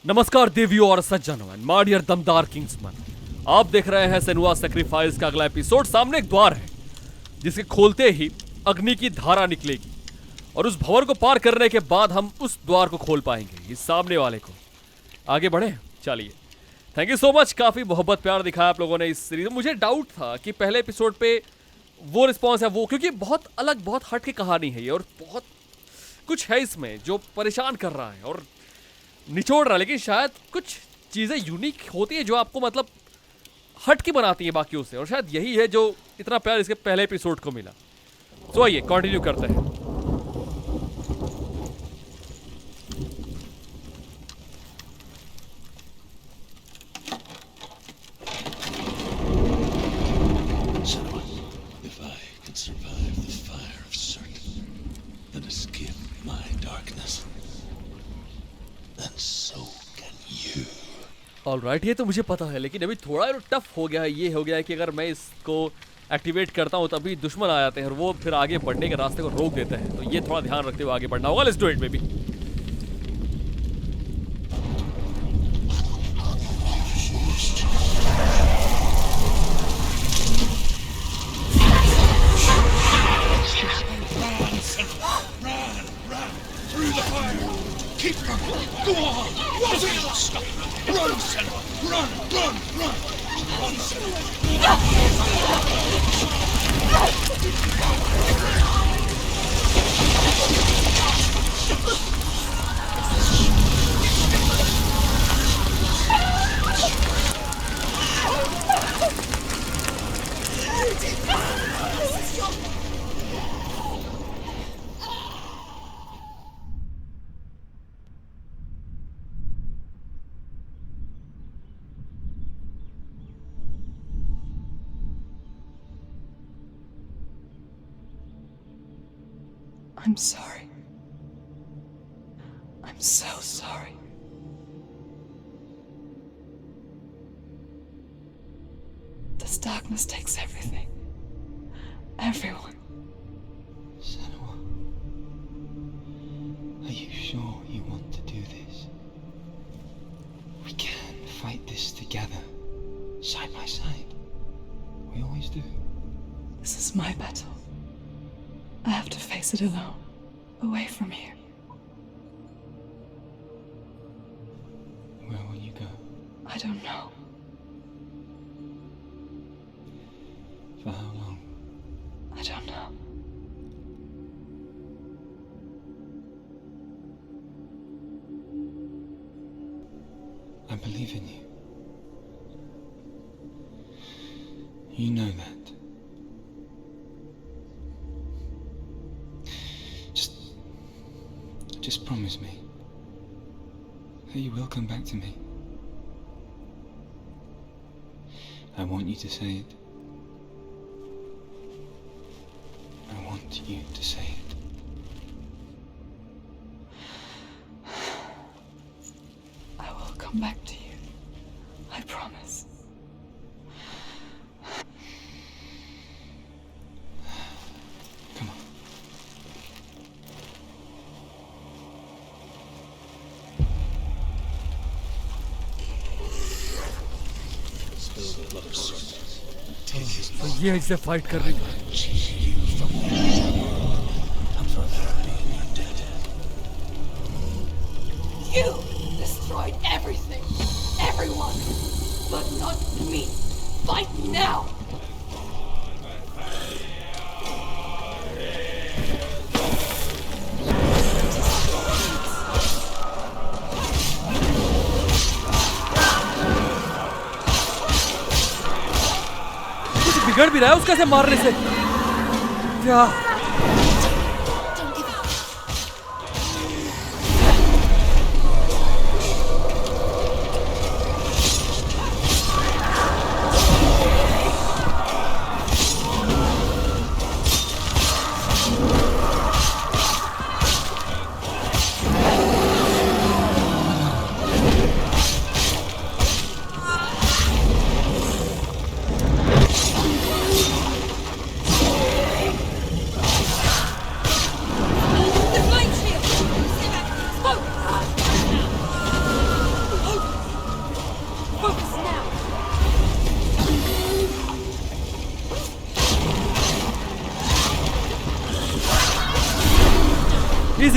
नमस्कार देवियों और सज्जनों, माय डियर दमदार किंग्समैन। आप देख रहे हैं सेनुआ सैक्रिफाइस का अगला एपिसोड। सामने एक द्वार है जिसके खोलते ही अग्नि की धारा निकलेगी और उस भवन को पार करने के बाद हम उस द्वार को खोल पाएंगे, इस सामने वाले को। आगे बढ़े, चलिए। थैंक यू सो मच, काफी मोहब्बत प्यार दिखाया आप लोगों ने इस सीरीज में। मुझे डाउट था कि पहले एपिसोड पे वो रिस्पॉन्स है वो, क्योंकि बहुत अलग बहुत हट की कहानी है ये और बहुत कुछ है इसमें जो परेशान कर रहा है और निचोड़ रहा है, लेकिन शायद कुछ चीज़ें यूनिक होती है जो आपको मतलब हट की बनाती है बाकियों से, और शायद यही है जो इतना प्यार इसके पहले एपिसोड को मिला। तो आइए कंटिन्यू करते हैं। If I can survive the fire of certain that escape my darkness, then so can you. Alright, ये तो मुझे पता है, लेकिन अभी थोड़ा टफ हो गया है। ये हो गया है कि अगर मैं इसको एक्टिवेट करता हूँ तभी दुश्मन आ जाते हैं और वो फिर आगे बढ़ने के रास्ते को रोक देते हैं, तो ये थोड़ा ध्यान रखते हुए आगे बढ़ना होगा। Let's do it baby. Through the fire. Keep running. Go on. Run, stop. Run, Senua. Run, run, run. Run, Senua. I'm sorry. I'm so sorry. This darkness takes everything. Everyone. Senua, are you sure you want to do this? We can fight this together, side by side. We always do. This is my battle. I have to face it alone, away from here. Where will you go? I don't know. For how long? I don't know. I believe in you. You know that. Just promise me that you will come back to me. I want you to say it. I want you to say it. I will come back to you. I promise. Come on. Spill the blood of certain. Take his तो ये इससे fight कर रही है। you from and for their being your dead. You destroyed everything, everyone, but not me. Fight now! कुछ बिगड़ भी रहा है उसका से मारने से। क्या Don't give up.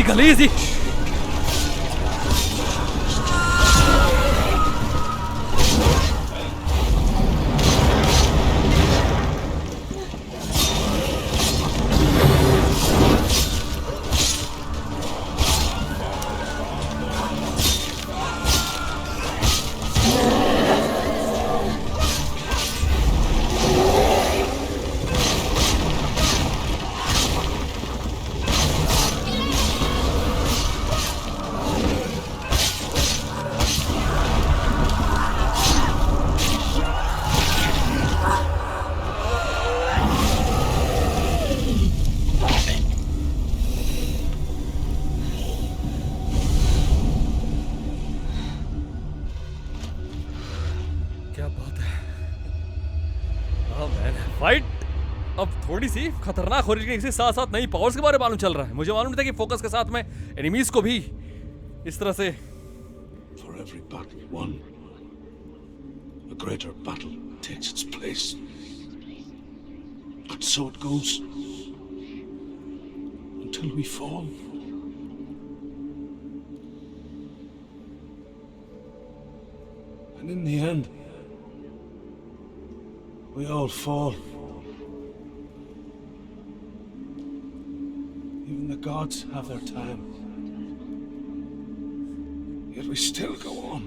गलीजी। क्या बात है। हाँ मैन, फाइट अब थोड़ी सी खतरनाक हो रही है, इसके साथ साथ नई पावर्स के बारे में मालूम चल रहा है। मुझे मालूम नहीं था कि फोकस के साथ में एनिमीज को भी इस तरह से। For every battle won, a greater battle takes its place. But so it goes. Until we fall. And in the end, we all fall. Even the gods have their time. Yet we still go on.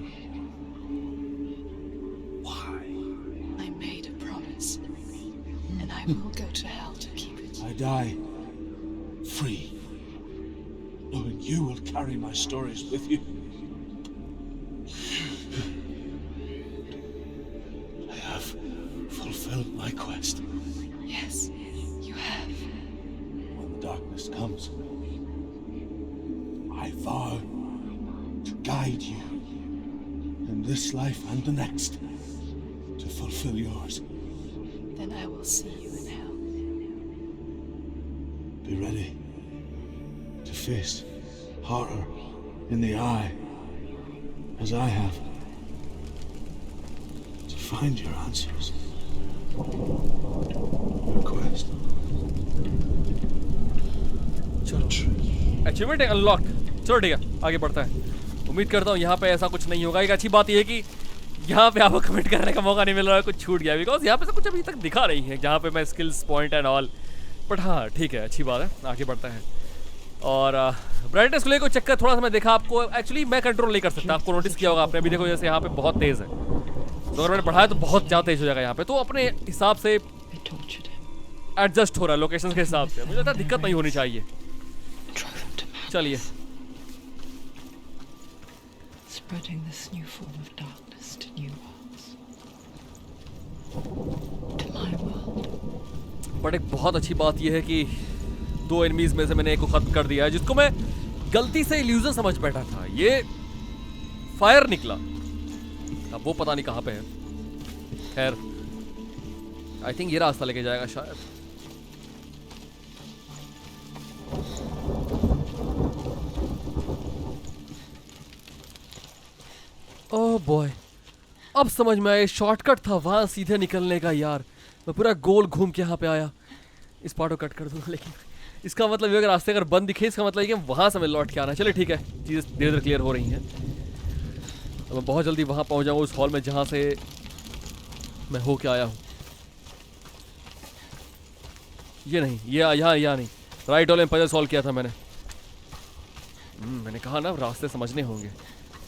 Why? I made a promise, and I will go to hell to keep it. I die free, knowing you will carry my stories with you. I have fulfilled my quest. Yes, you have. When the darkness comes, I vow to guide you in this life and the next to fulfill yours. Then I will see you in hell. Be ready to face horror in the eye, as I have, to find your answers. Your quest. चलो achievement unlocked. चलो ठीक है, आगे बढ़ता है। उम्मीद करता हूँ यहाँ पे ऐसा कुछ नहीं होगा। एक अच्छी बात यह है कि यहाँ पे आपको कमेंट करने का मौका नहीं मिल रहा है, कुछ छूट गया, बिकॉज यहाँ पे से कुछ अभी तक दिखा नहीं है जहाँ पे मैं skills point and all. But हाँ ठीक है, अच्छी बात है, आगे बढ़ता है। और ब्राइटनेस को लेकर चेक कर थोड़ा सा मैं देखा, आपको एक्चुअली मैं कंट्रोल नहीं कर सकता। आपको नोटिस किया होगा आपने, अभी देखो जैसे यहाँ पे बहुत तेज़ है, तो अगर मैंने बढ़ाया तो बहुत ज़्यादा तेज़ हो जाएगा यहाँ पे। तो अपने हिसाब से I tortured him, एडजस्ट हो रहा है लोकेशन के हिसाब से। मुझे लगता है दिक्कत नहीं होनी चाहिए। drove him to madness, चलिए spreading this new form of darkness to new worlds. To my world. But एक बहुत अच्छी बात यह है कि 2 एनिमीज में से मैंने एक को खत्म कर दिया है, जिसको मैं गलती से इल्यूजन समझ बैठा था। ये फायर निकला, अब वो पता नहीं कहाँ पे है। खैर आई थिंक ये रास्ता लेके जाएगा शायद। ओह बॉय, अब समझ में आया, शॉर्टकट था वहां सीधे निकलने का। यार मैं पूरा गोल घूम के यहाँ पे आया। इस पार्ट को कट कर दूंगा, लेकिन इसका मतलब ये अगर रास्ते अगर बंद दिखे, इसका मतलब ये कि वहां से मैं लौट के आना। चलिए ठीक है, चीज़ें धीरे धीरे क्लियर हो रही हैं। तो मैं बहुत जल्दी वहां पहुंच जाऊंगा, उस हॉल में जहां से मैं होके आया हूँ। ये नहीं, ये यहाँ नहीं, राइट वाले में पजल सॉल्व किया था मैंने। मैंने कहा ना रास्ते समझने होंगे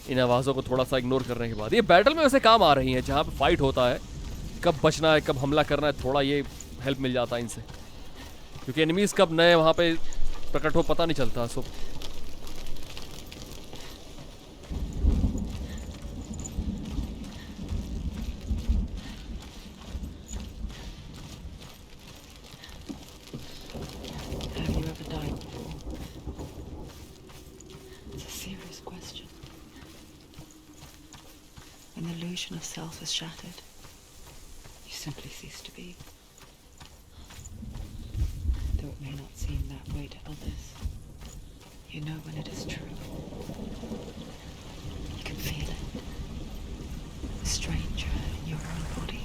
इन आवाज़ों को थोड़ा सा इग्नोर करने के बाद। ये बैटल में वैसे काम आ रही हैं, जहाँ पे फाइट होता है, कब बचना है कब हमला करना है, थोड़ा ये हेल्प मिल जाता है इनसे, क्योंकि एनिमीज कब नए वहाँ पे प्रकट हो पता नहीं चलता। सो Have you ever died before? It's a serious question. When the illusion of self is shattered, you simply cease to be. Though it may not seem that way to others, you know when it is true. You can feel it. A stranger in your own body.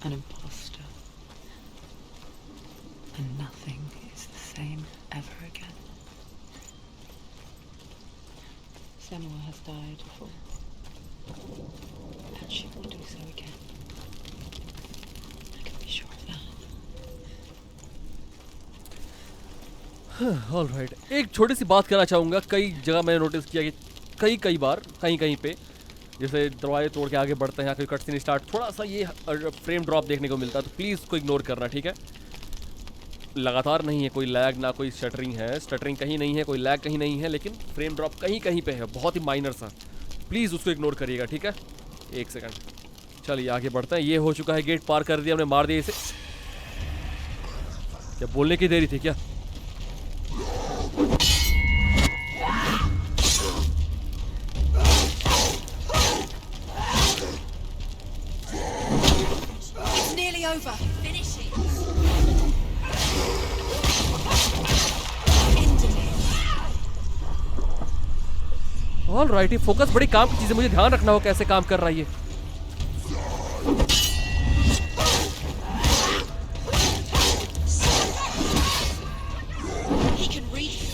An imposter. And nothing is the same ever again. Senua has died before. And she will do so again. I can be sure of that. Alright, एक छोटी सी बात करना चाहूँगा। कई जगह मैंने notice किया कि कई बार कहीं पे जैसे दरवाजे तोड़ के आगे बढ़ते हैं या कोई कट सीन स्टार्ट, थोड़ा सा ये फ्रेम ड्रॉप देखने को मिलता है, तो प्लीज़ उसको इग्नोर करना, ठीक है? लगातार नहीं है, कोई लैग ना कोई स्टटरिंग है, स्टटरिंग कहीं नहीं है, कोई लैग कहीं नहीं है, लेकिन फ्रेम ड्रॉप कहीं कहीं पे है, बहुत ही माइनर सा। प्लीज़ उसको इग्नोर करिएगा, ठीक है? एक सेकंड, चलिए आगे बढ़ते हैं। ये हो चुका है, गेट पार कर दिया हमने, मार दिया इसे। क्या बोलने की देरी थी क्या? It's nearly over. Finish it. Ended it. Alright, ये फोकस बड़ी काम की चीज़ है, मुझे ध्यान रखना हो कैसे काम कर रहा है ये। He can read it.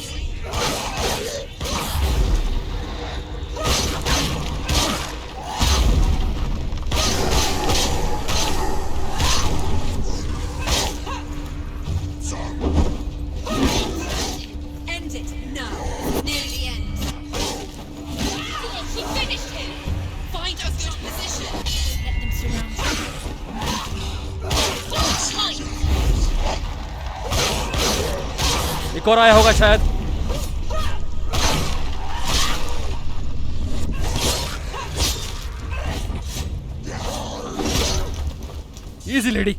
End it now. Near the end. He finished him. Find a good position. Let them surround him. Tight. एक और आया होगा शायद। Easy lady.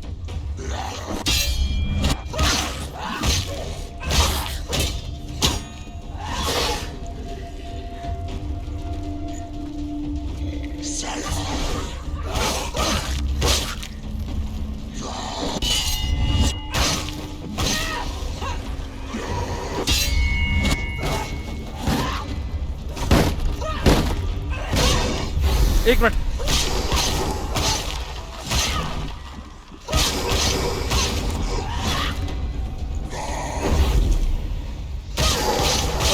एक मिनट,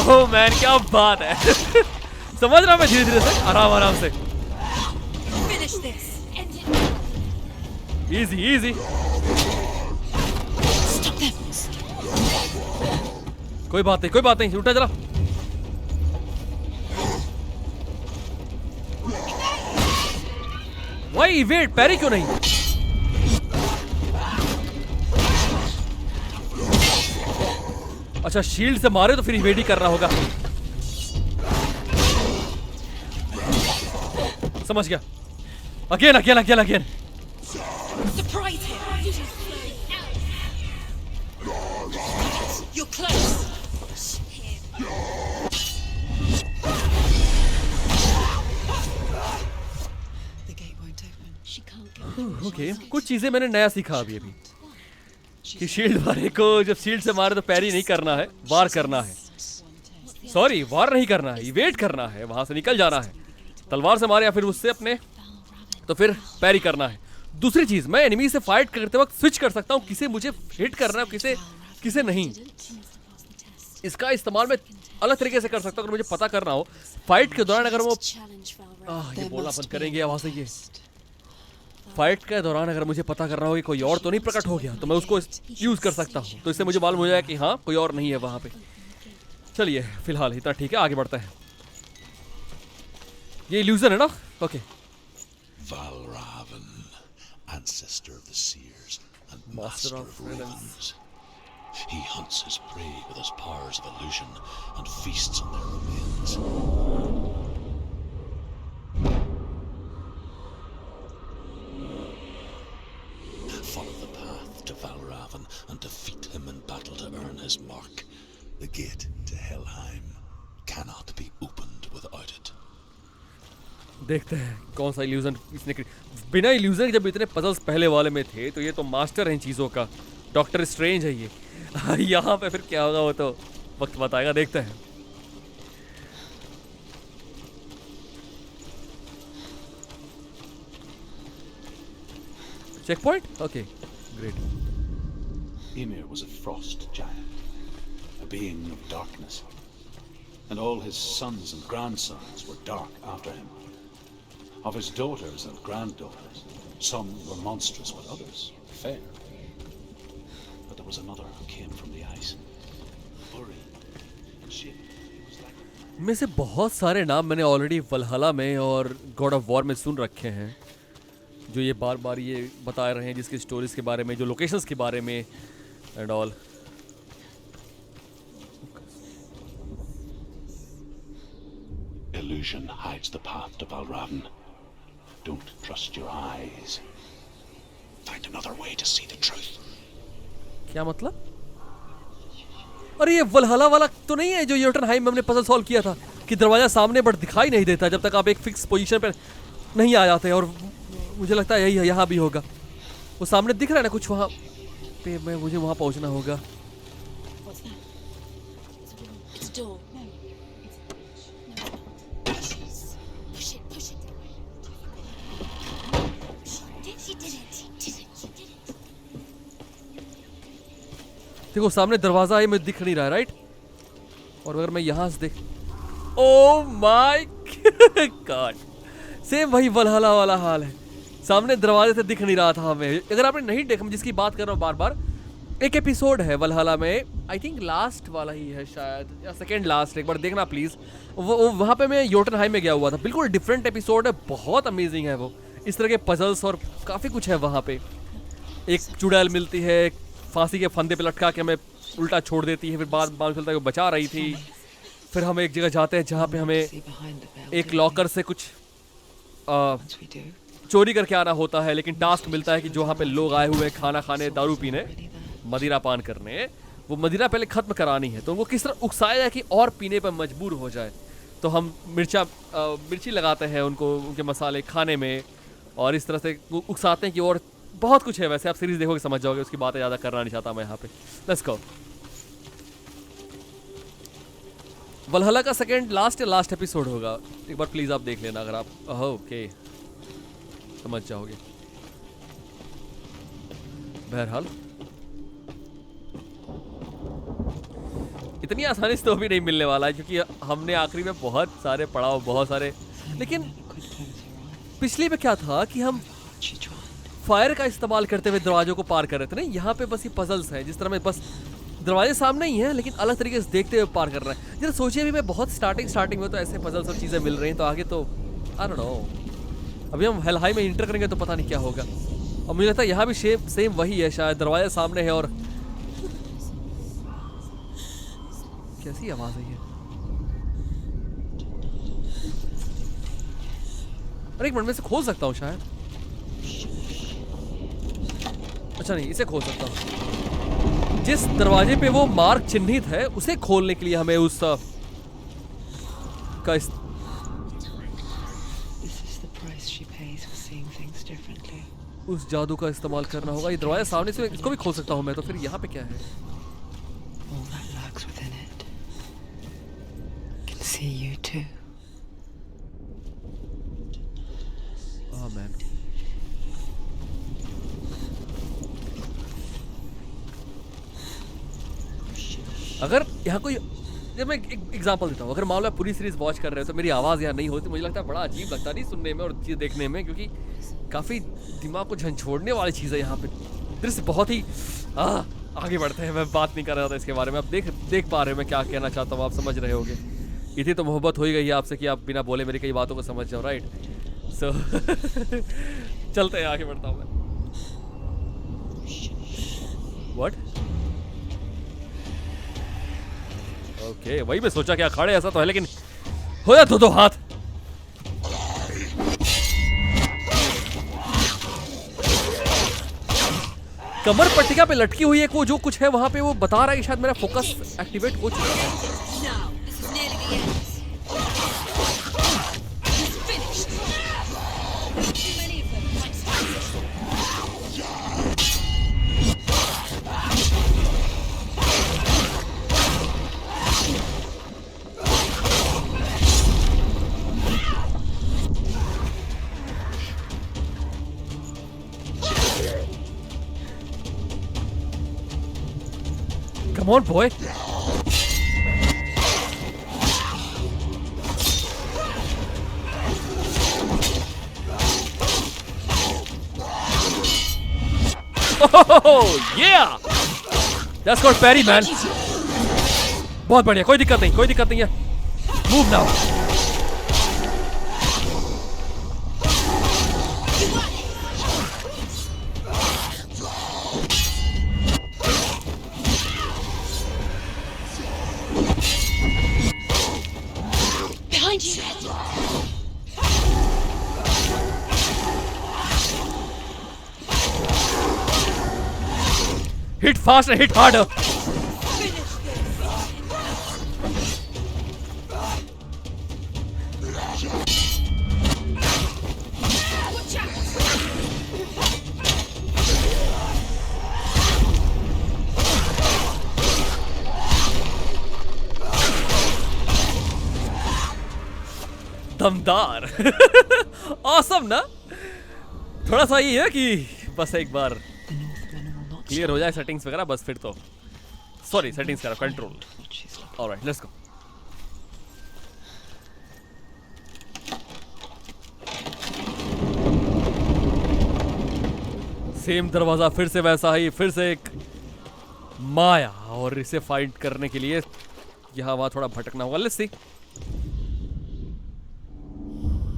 ओह मैन, क्या बात है। समझ रहा मैं धीरे धीरे से, आराम आराम से। Finish this. End it. Easy easy. Stop them. कोई बात नहीं, कोई बात नहीं, उठा चला। वाई वेट, पैरी क्यों नहीं? अच्छा, शील्ड से मारे तो फिर इवेड ही करना होगा। समझ गया। Again again again again. Surprise him. You're close. The gate won't open. She can't go. Okay, कुछ चीजें मैंने नया सीखा अभी कि शील्ड वाले को जब शील्ड से मारे तो पैरी नहीं करना है, वार करना है। सॉरी, वार नहीं करना है, इवेट करना है, वहां से निकल जाना है। तलवार से मारे या फिर उससे अपने, तो फिर पैरी करना है। दूसरी चीज, मैं एनिमी से फाइट करते वक्त स्विच कर सकता हूँ, किसे मुझे हिट करना है, किसे किसे नहीं। इसका इस्तेमाल मैं अलग तरीके से कर सकता हूँ अगर मुझे पता करना हो। फाइट के दौरान अगर वो ये बोलना बंद करेंगे आवाज से, ये फाइट के दौरान अगर मुझे पता करना हो कि कोई और तो नहीं प्रकट हो गया, तो मैं उसको यूज कर सकता हूँ, तो इससे मुझे मालूम हो जाए कि हाँ कोई और नहीं है वहां पे। चलिए फिलहाल इतना ठीक है, आगे बढ़ते हैं। ये इल्यूजन है ना? Okay. Valravan, ancestor of the seers and Master master of of ravens. He hunts his prey with his powers of illusion and feasts on their remains. Follow the path to Valravan and defeat him in battle to earn his mark. The gate to Helheim cannot be opened without it. देखते हैं कौन सा illusion इसने बिना illusion जब इतने puzzles पहले वाले में थे, तो ये तो मास्टर है इन चीजों का। डॉक्टर स्ट्रेंज है ये। यहाँ पे फिर क्या होगा वो तो वक्त बताएगा, देखते हैं। Check point, okay great. Ymir was a frost giant, a being of darkness. and all his sons and grandsons were dark after him. Of his daughters and granddaughters, some were monstrous, but others fair. But there was another who came from the ice, buried in shape. He was like में से बहुत सारे नाम मैंने already वलहला में और God of war में सुन रखे हैं, जो ये बार बार ये बता रहे हैं जिसकी स्टोरीज के बारे में, जो लोकेशंस के बारे में and all. illusion hides the path to Valravn. Don't trust your eyes. Find another way to see the truth. क्या मतलब? अरे ये वलहला वाला तो नहीं है जो योटनहाइम में हमने पजल सॉल्व किया था कि दरवाजा सामने बट दिखाई नहीं देता जब तक आप एक फिक्स पोजीशन पर नहीं आ जाते, और मुझे लगता है यही है, यहाँ भी होगा. वो सामने दिख रहा है ना कुछ वहाँ पे, मुझे वहाँ पहुँचना होगा. What's that? It's a door. No. Push it. She did it. देखो सामने दरवाजा है, मुझे दिख नहीं रहा है, राइट? और अगर मैं यहाँ से देख, ओह माय गॉड, सेम वही वलहला वाला हाल है. सामने दरवाजे से दिख नहीं रहा था हमें. अगर आपने नहीं देखा, मैं जिसकी बात कर रहा हूँ बार बार, एक एपिसोड है वलहला में, आई थिंक लास्ट वाला ही है शायद, या सेकेंड लास्ट, एक बार देखना प्लीज. वो वहाँ पे मैं योटनहाइम में गया हुआ था, बिल्कुल डिफरेंट एपिसोड है, बहुत अमेजिंग है वो. इस तरह के पजल्स और काफ़ी कुछ है वहाँ पे. एक चुड़ैल मिलती है, फांसी के फंदे पे लटका के हमें उल्टा छोड़ देती है, फिर बाद मालूम चलता है वो बचा रही थी. फिर हम एक जगह जाते हैं जहाँ पे हमें एक लॉकर से कुछ चोरी करके आना होता है, लेकिन टास्क मिलता है कि जो वहाँ पे लोग आए हुए हैं खाना खाने, दारू पीने, मदिरा पान करने, वो मदिरा पहले ख़त्म करानी है. तो उनको किस तरह उकसाया जाए कि और पीने पर मजबूर हो जाए. तो हम मिर्ची लगाते हैं उनको, उनके मसाले खाने में, और इस तरह से उकसाते हैं कि और बहुत कुछ है. वैसे आप सीरीज देखोगे समझ जाओगे, उसकी बातें ज़्यादा करना नहीं चाहता मैं यहाँ पे. Let's go. वलहला का सेकेंड लास्ट एपिसोड होगा, एक बार प्लीज़ आप देख लेना अगर आप ओके समझ जाओगे. बहरहाल इतनी आसानी से तो भी नहीं मिलने वाला है, क्योंकि हमने आखिरी में बहुत सारे पड़ाव, बहुत सारे, लेकिन पिछली में क्या था कि हम फायर का इस्तेमाल करते हुए दरवाजों को पार कर रहे थे. नहीं, यहाँ पे बस ये पजल्स हैं, जिस तरह में बस दरवाजे सामने ही हैं, लेकिन अलग तरीके से देखते हुए पार कर रहे हैं. जरा सोचिए, अभी मैं बहुत स्टार्टिंग में तो ऐसे पजल्स और चीज़ें मिल रही हैं, तो आगे तो आई डोंट नो. अभी हम हेलहाइम में इंटर करेंगे तो पता नहीं क्या होगा. और मुझे लगता है यहाँ भी सेम वही है शायद, दरवाजा सामने है और कैसी आवाज़ है ये? अरे एक मिनट में इसे खोल सकता हूँ शायद. अच्छा नहीं, इसे खोल सकता हूँ. जिस दरवाजे पे वो मार्क चिन्हित है उसे खोलने के लिए हमें उस का उस जादू का इस्तेमाल करना होगा. ये दरवाजा सामने से इसको भी खोल सकता हूँ मैं, तो फिर यहाँ पे क्या है? मैन, अगर यहाँ कोई, जब मैं एक एग्जांपल देता हूँ, अगर मान लो आप पूरी सीरीज वॉच कर रहे हो तो मेरी आवाज़ यहाँ नहीं होती, मुझे लगता है बड़ा अजीब लगता नहीं सुनने में और चीज़ देखने में, क्योंकि काफ़ी दिमाग को झंझोड़ने वाली चीज़ है यहाँ पे. दृश्य बहुत ही आगे बढ़ते हैं, मैं बात नहीं कर रहा था इसके बारे में. आप देख पा रहे हो मैं क्या कहना चाहता हूँ, आप समझ रहे होगे. इतनी तो मोहब्बत हो ही गई है आपसे कि आप बिना बोले मेरी कई बातों को समझ जाओ, राइट? सो चलते हैं, आगे बढ़ता हूँ मैं. व्हाट? ओके, वही मैं सोचा कि अखाड़े ऐसा तो है, लेकिन हो जा दो हाथ. कमर पट्टिका पे लटकी हुई है वो जो कुछ है वहां पे, वो बता रहा है कि शायद मेरा फोकस एक्टिवेट हो चुका है. Now, this is nearly the end. It's finished. Too many of them. Like spiders. Come on, boy. Yeah! That's called parry, man. बहुत बढ़िया, कोई दिक्कत नहीं, कोई दिक्कत नहीं है. Move now. Behind you. Hit fast and hit harder. Watch out. दमदार. Awesome ना? थोड़ा सा ये है कि बस एक बार क्लियर हो जाए सेटिंग्स वगैरह, बस फिर तो सॉरी सेटिंग्स करा control. Alright, let's go. Same दरवाजा, फिर से वैसा ही, फिर से एक माया, और इसे फाइट करने के लिए यहाँ वहाँ थोड़ा भटकना होगा. Let's see.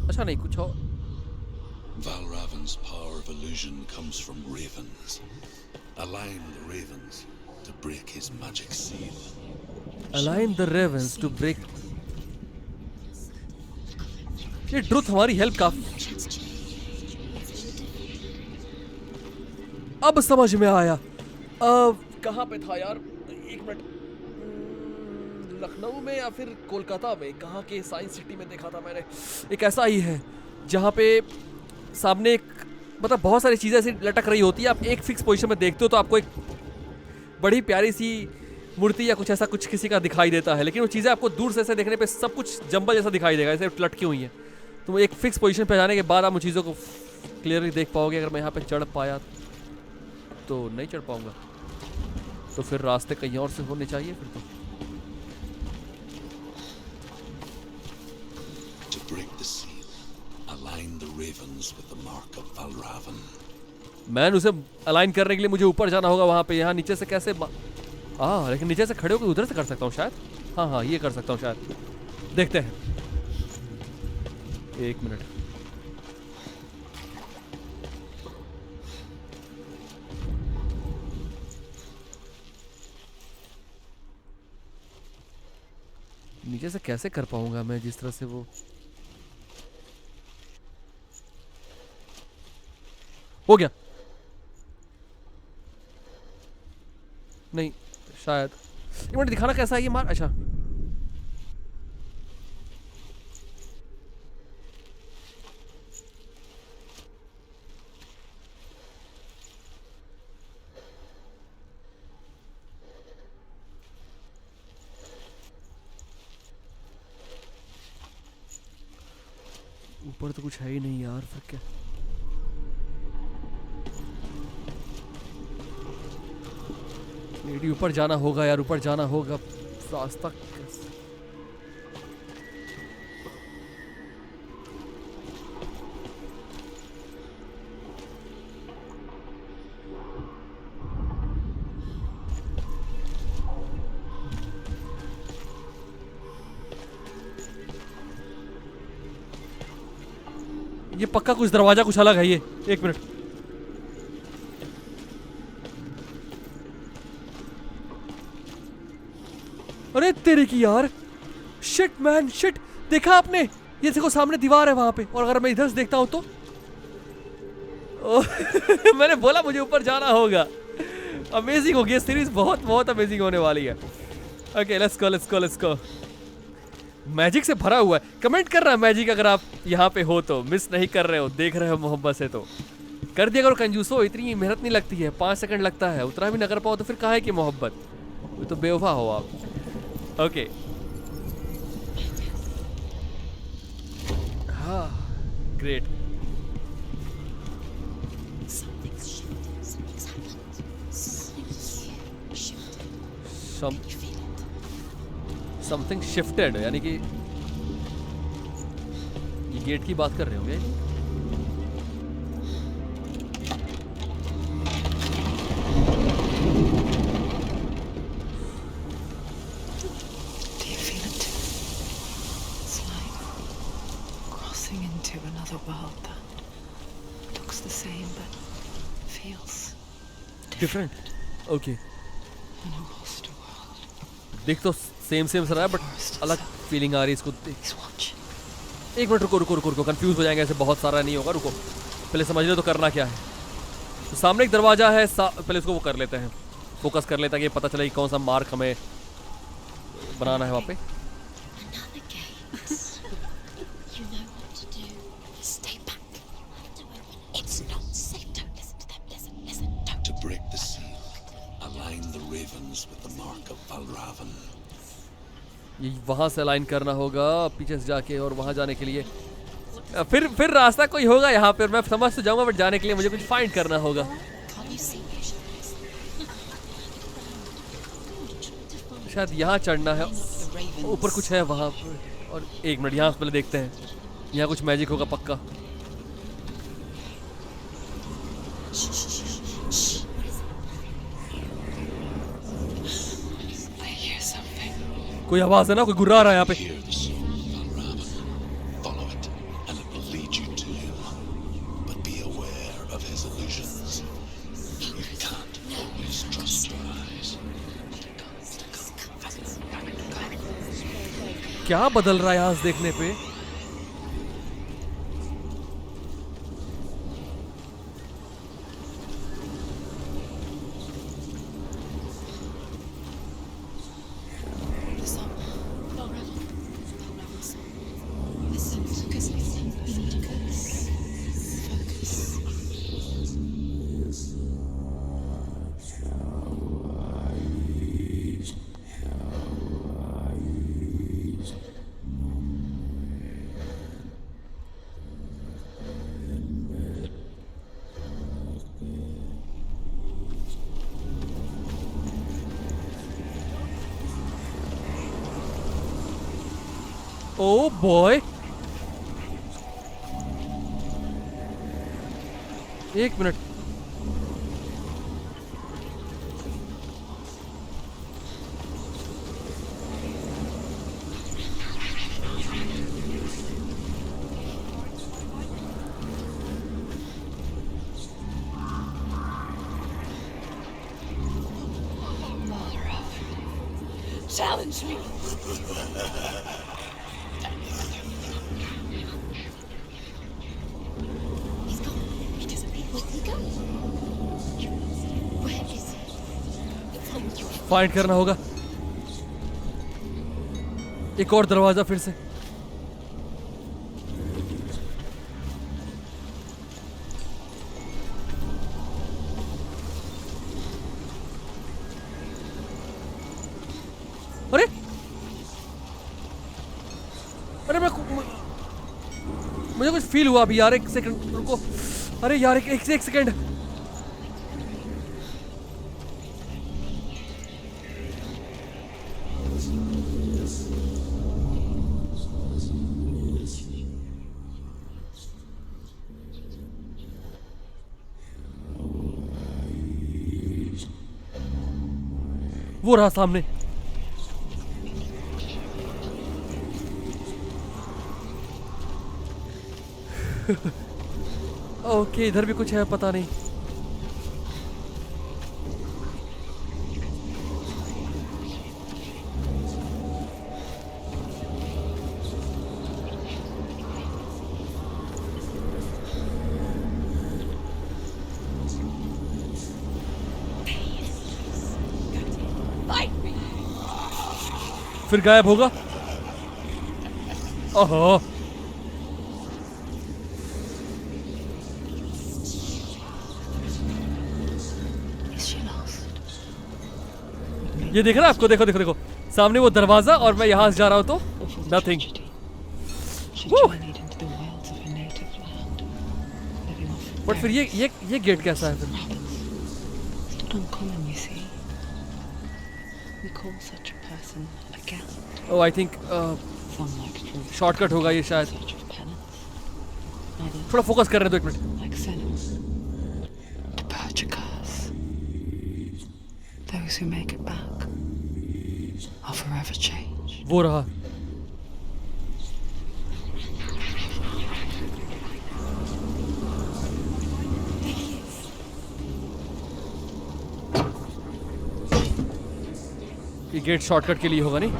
अच्छा नहीं, कुछ और. Valravan's power of illusion comes from ravens. Align the ravens to break his magic seal. Align the ravens to break. ये ट्रुथ हमारी हेल्प का. अब समझ में आया. कहाँ पे था यार, एक मिनट. लखनऊ में या फिर कोलकाता में, कहाँ के साइंस सिटी में देखा था मैंने. एक ऐसा ही है जहाँ पे सामने एक, मतलब बहुत सारी चीज़ें ऐसी लटक रही होती है. आप एक फिक्स पोजीशन में देखते हो तो आपको एक बड़ी प्यारी सी मूर्ति या कुछ ऐसा कुछ किसी का दिखाई देता है, लेकिन वो चीज़ें आपको दूर से ऐसे देखने पे सब कुछ जंबल जैसा दिखाई देगा, ऐसे लटकी हुई हैं. तो एक फिक्स पोजीशन पे जाने के बाद आप उन चीज़ों को क्लियरली देख पाओगे. अगर मैं यहाँ पे चढ़ पाया तो नहीं चढ़ पाऊँगा, तो फिर रास्ते कहीं और से होने चाहिए फिर तो. To break the seal, align the ravens with the mark of Valravan. Man उसे अलाइन करने के लिए मुझे ऊपर जाना होगा. वहाँ पे यहाँ नीचे से कैसे लेकिन नीचे से खड़े होकर उधर से कर सकता हूँ शायद. हाँ, ये कर सकता हूँ शायद. देखते हैं. एक मिनट. नीचे से कैसे कर पाऊंगा मैं, जिस तरह से वो हो गया. नहीं शायद. एक मिनट, दिखाना कैसा है ये मार. अच्छा, ऊपर तो कुछ है ही नहीं यार, फिर क्या. लेडी ऊपर जाना होगा यार, ऊपर जाना होगा. रास्ता कैसे? ये पक्का कुछ दरवाजा कुछ अलग है ये. एक मिनट. अरे तेरे की यार. Shit man, shit. देखा आपने, ये देखो सामने दीवार है वहां पे, और अगर मैं इधर से देखता हूं तो मैंने बोला मुझे ऊपर जाना होगा. अमेजिंग हो गया सीरीज, बहुत बहुत अमेजिंग होने वाली है. Okay, let's go, let's go, let's go. Magic से भरा हुआ है. कमेंट कर रहा है मैजिक, अगर आप यहाँ पे हो तो मिस नहीं कर रहे हो, देख रहे हो मोहब्बत से तो कर दिया करो. कंजूसो, इतनी मेहनत नहीं लगती है, 5 सेकंड लगता है, उतना भी ना कर पाओ तो फिर कहाँ है कि मोहब्बत. वो तो बेवफा हो आप. ओके, हाँ, great. Something's shifted. Something's happened. Something's shifted. You feel it? Something shifted, यानी कि ये गेट की बात कर रहे होंगे. crossing into another world that looks the same but feels different okay an imposter world. देख तो सेम सा रहा है बट अलग फीलिंग आ रही है इसको देख। He's watching. एक मिनट रुको कंफ्यूज हो जाएंगे, ऐसे बहुत सारा नहीं होगा, रुको पहले समझ लो तो करना क्या है। तो सामने एक दरवाजा है, पहले इसको वो कर लेते हैं, फोकस कर लेते हैं कि पता चले कि कौन सा मार्क हमें बनाना है वहाँ पे। Another gate. You know what to do. Stay back. Don't open it. It's not safe. Don't listen to them. Listen. Don't. To break the seal, align the ravens with the mark of Valravan. ये वहाँ से align करना होगा पीछे से जाके, और वहाँ जाने के लिए फिर रास्ता कोई होगा यहाँ पर, मैं समझ तो जाऊँगा बट जाने के लिए मुझे कुछ फाइंड करना होगा। Can't you see visions? शायद यहाँ चढ़ना है, The ravens. ऊपर कुछ है वहाँ पर। और एक मिनट यहाँ से पहले देखते हैं, यहाँ कुछ मैजिक होगा पक्का। I hear something. कोई आवाज है ना, कोई गुर्रा आ रहा है यहाँ पे। Hear the soul of Valravan. Follow it, and it will lead you to him. But be aware of his illusions. You can't always trust your eyes. क्या बदल रहा है यहाँ से देखने पे? The song. Valravan's song. Listen, because we need to focus. Oh boy, एक minute, Challenge me. He's gone. He disappeared. Where'd he go? Where is he? It's on your find करना होगा। एक और दरवाजा फिर से। अरे अरे मुझे कुछ फील हुआ अभी यार, एक सेकंड रुको। अरे यार एक सेकंड, वो रहा सामने। ओके इधर भी कुछ है, पता नहीं। fight me. फिर गायब होगा। ओहो Is she lost? ये देख रहा है आपको, देखो सामने वो दरवाजा, और मैं यहाँ से जा रहा हूँ तो nothing. She Woo! journeyed into the wilds of her native land, living off but फिर ये गेट कैसा है फिर? rabbits. It's not uncommon, you see. We call such a person a gallant. Oh I think Some like truth, shortcut होगा ये शायद। search of penance. Others थोड़ा focus कर रहे हैं, दो एक minute. like sinners, to purge a curse. Those who make it back are forever changed. वो रहा। ये गेट शॉर्टकट के लिए होगा नहीं?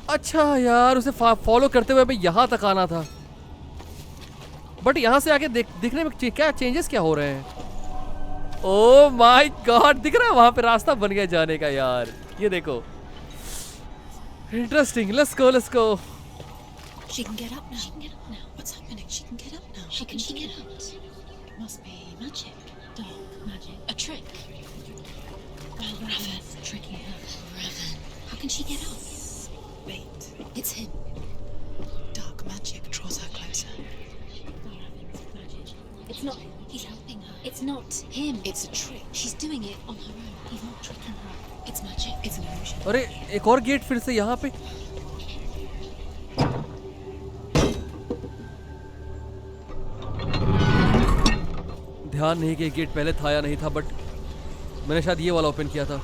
अच्छा यार, उसे फॉलो करते हुए हमें यहाँ तक आना था, बट यहाँ से आके दिखने में क्या चेंजेस क्या हो रहे हैं? ओह माय गॉड, दिख रहा है वहां पे रास्ता बन गया जाने का यार। ये देखो, interesting. Let's go, let's go. She can get up now. She can get up now. What's happening? She can get up now. How can she get out? It must be magic. Dark magic. A trick. Raven. Tricking her. Raven. How can she get out? Wait. It's him. Dark magic draws her closer. Raven's magic. It's not him. He's helping her. It's not him. It's a trick. She's doing it on her own. He's not tricking her. It's magic. It's an illusion. अरे एक और gate फिर से यहाँ पे। ध्यान नहीं कि गेट पहले था या नहीं था, बट मैंने शायद ये वाला ओपन किया था।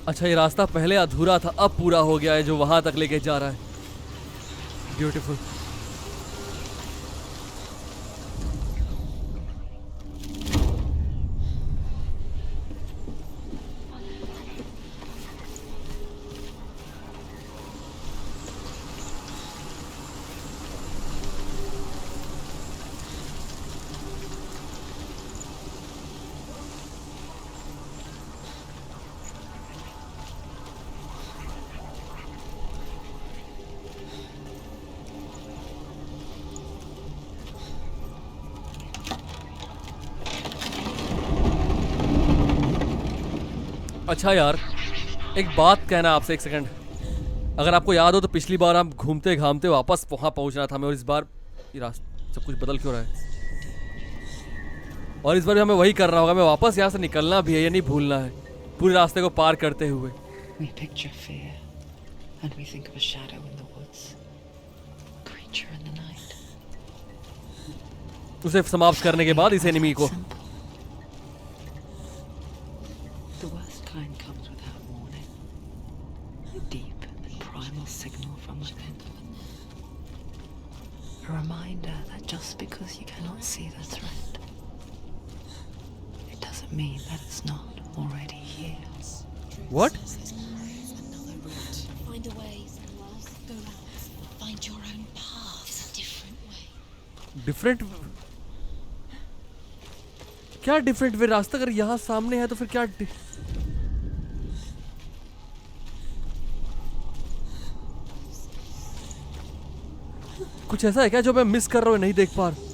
अच्छा, ये रास्ता पहले अधूरा था, अब पूरा हो गया है, जो वहां तक लेके जा रहा है। ब्यूटीफुल। अच्छा यार, एक बात कहना आपसे, एक सेकंड। अगर आपको याद हो तो पिछली बार हम घूमते घामते वापस वहाँ पहुँचना था हमें, और इस बार ये रास्ता सब कुछ बदल क्यों रहा है? और इस बार भी हमें वही करना होगा, हमें वापस यहाँ से निकलना भी है, ये नहीं भूलना है, पूरे रास्ते को पार करते हुए। We picture fear, and we think of a shadow in the woods, a creature in the night. उसे समाप्त करने के बाद इस एनिमी को। The worst kind comes without warning. A deep and primal signal from within. A reminder that just because you cannot see the threat, it doesn't mean that it's not already here. What? Another route. Find a way. Go round. Find your own path. There's a different way. Different? क्या different way? रास्ता अगर यहाँ सामने है तो फिर क्या कुछ ऐसा है क्या जो मैं मिस कर रहा हूँ, नहीं देख पा रहा?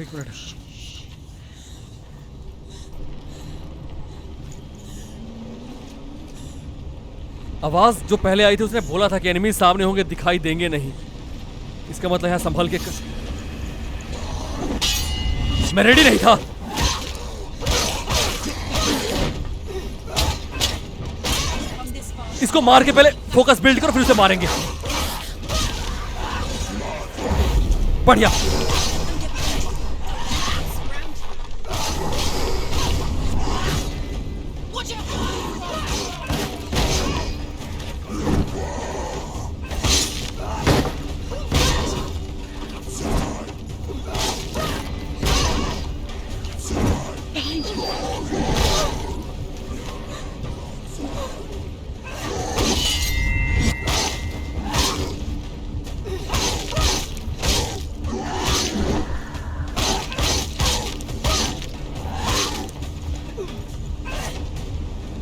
एक मिनट। आवाज जो पहले आई थी उसने बोला था कि एनिमी सामने होंगे, दिखाई देंगे नहीं। इसका मतलब है संभल के मैं रेडी नहीं था। इसको मार के पहले फोकस बिल्ड करो, फिर उसे मारेंगे। बढ़िया।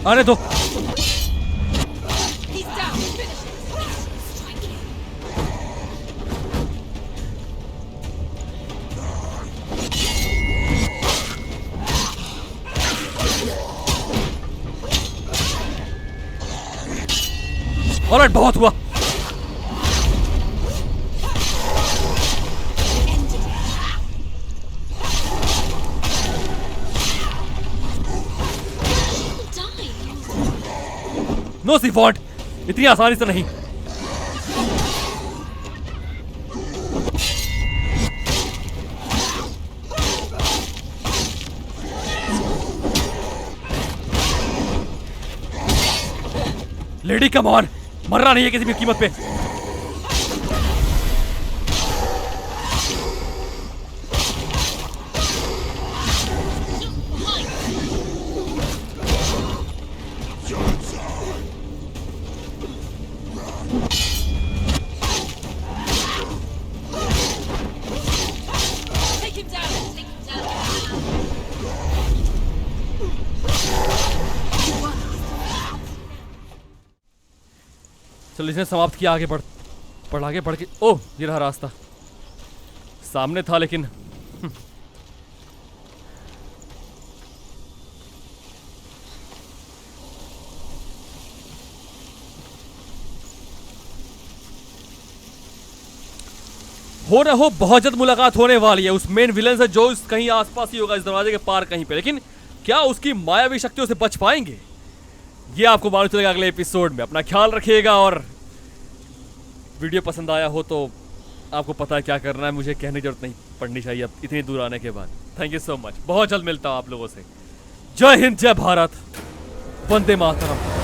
आने दो। He's down. ऑलराइट, बहुत हुआ। नो सी फॉन्ट, इतनी आसानी से नहीं। लेडी कम ऑन, मरना नहीं है किसी भी कीमत पे। Take him down. Take him down. चलो इसने समाप्त किया, आगे बढ़ के। ओह, ये रहा रास्ता, सामने था लेकिन हो ना हो बहुत जल्द मुलाकात होने वाली है उस मेन विलन से, जो इस कहीं आसपास ही होगा, इस दरवाजे के पार कहीं पे। लेकिन क्या उसकी मायावी शक्तियों से बच पाएंगे, ये आपको मालूम चलेगा अगले एपिसोड में। अपना ख्याल रखिएगा, और वीडियो पसंद आया हो तो आपको पता है क्या करना है, मुझे कहने की जरूरत नहीं पड़नी चाहिए अब इतनी दूर आने के बाद। थैंक यू सो मच, बहुत जल्द मिलता हूँ आप लोगों से। जय हिंद, जय भारत, वंदे मातरम।